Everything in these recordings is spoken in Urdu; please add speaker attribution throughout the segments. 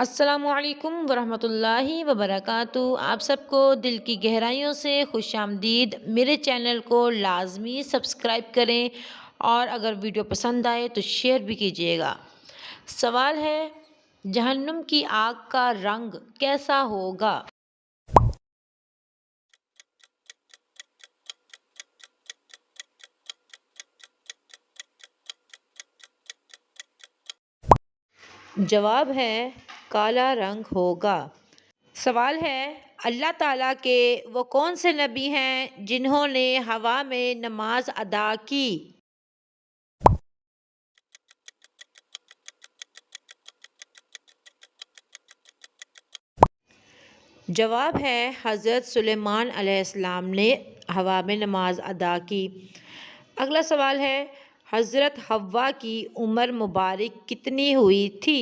Speaker 1: السلام علیکم ورحمۃ اللہ وبرکاتہ۔ آپ سب کو دل کی گہرائیوں سے خوش آمدید۔ میرے چینل کو لازمی سبسکرائب کریں اور اگر ویڈیو پسند آئے تو شیئر بھی کیجیے گا۔ سوال ہے، جہنم کی آگ کا رنگ کیسا ہوگا؟ جواب ہے کالا رنگ ہوگا۔ سوال ہے، اللہ تعالیٰ کے وہ کون سے نبی ہیں جنہوں نے ہوا میں نماز ادا کی؟ جواب ہے حضرت سلیمان علیہ السلام نے ہوا میں نماز ادا کی۔ اگلا سوال ہے، حضرت حوا کی عمر مبارک کتنی ہوئی تھی؟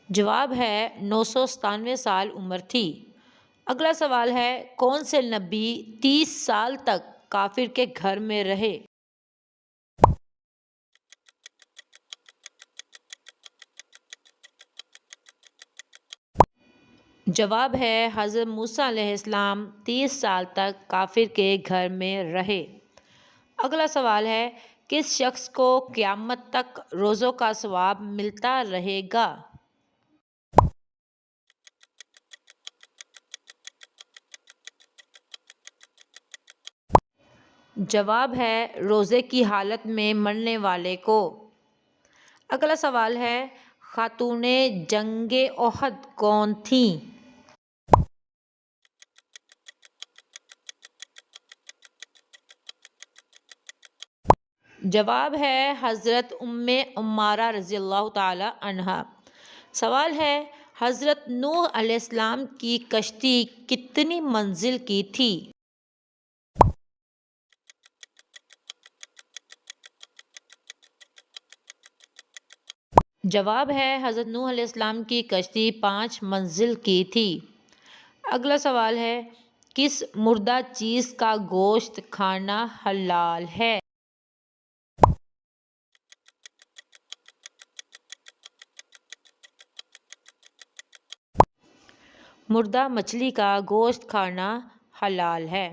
Speaker 1: جواب ہے 997 سال عمر تھی۔ اگلا سوال ہے، کون سے نبی 30 سال تک کافر کے گھر میں رہے؟ جواب ہے حضرت موسیٰ علیہ السلام 30 سال تک کافر کے گھر میں رہے۔ اگلا سوال ہے، کس شخص کو قیامت تک روزوں کا ثواب ملتا رہے گا؟ جواب ہے روزے کی حالت میں مرنے والے کو۔ اگلا سوال ہے، خاتون جنگ احد کون تھیں؟ جواب ہے حضرت ام عمارہ رضی اللہ تعالی عنہا۔ سوال ہے، حضرت نوح علیہ السلام کی کشتی کتنی منزل کی تھی؟ جواب ہے حضرت نوح علیہ السلام کی کشتی 5 منزل کی تھی۔ اگلا سوال ہے، کس مردہ چیز کا گوشت کھانا حلال ہے؟ مردہ مچھلی کا گوشت کھانا حلال ہے۔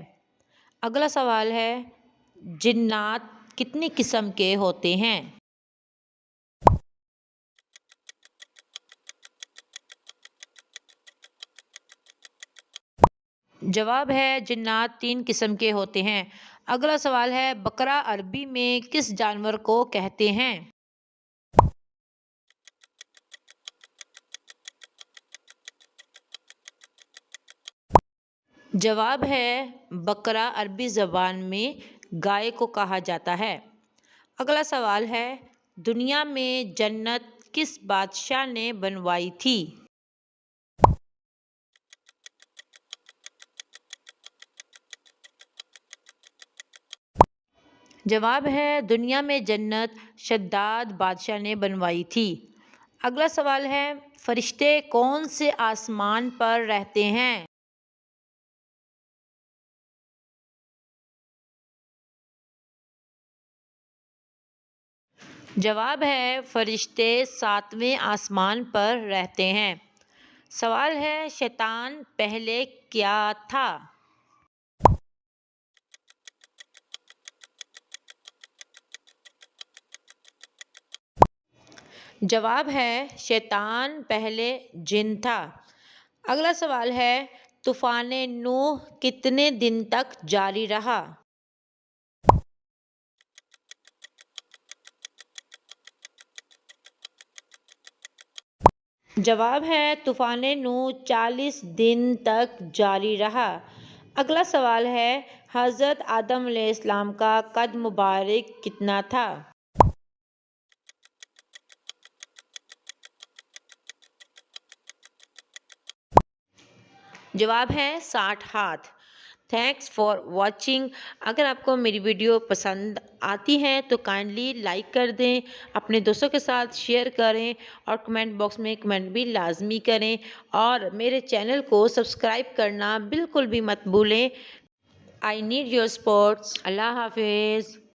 Speaker 1: اگلا سوال ہے، جنات کتنی قسم کے ہوتے ہیں؟ جواب ہے جنات 3 قسم کے ہوتے ہیں۔ اگلا سوال ہے، بقرہ عربی میں کس جانور کو کہتے ہیں؟ جواب ہے بقرہ عربی زبان میں گائے کو کہا جاتا ہے۔ اگلا سوال ہے، دنیا میں جنت کس بادشاہ نے بنوائی تھی؟ جواب ہے دنیا میں جنت شداد بادشاہ نے بنوائی تھی۔ اگلا سوال ہے، فرشتے کون سے آسمان پر رہتے ہیں؟ جواب ہے فرشتے 7ویں آسمان پر رہتے ہیں۔ سوال ہے، شیطان پہلے کیا تھا؟ جواب ہے شیطان پہلے جن تھا۔ اگلا سوال ہے، طوفان نوح کتنے دن تک جاری رہا؟ جواب ہے طوفان نوح 40 دن تک جاری رہا۔ اگلا سوال ہے، حضرت آدم علیہ السلام کا قد مبارک کتنا تھا؟ جواب ہے 60 ہاتھ۔ Thanks for watching. اگر آپ کو میری ویڈیو پسند آتی ہے تو کائنڈلی لائک کر دیں، اپنے دوستوں کے ساتھ شیئر کریں اور کمنٹ باکس میں کمنٹ بھی لازمی کریں اور میرے چینل کو سبسکرائب کرنا بالکل بھی مت بھولیں۔ I need your supports. اللہ حافظ۔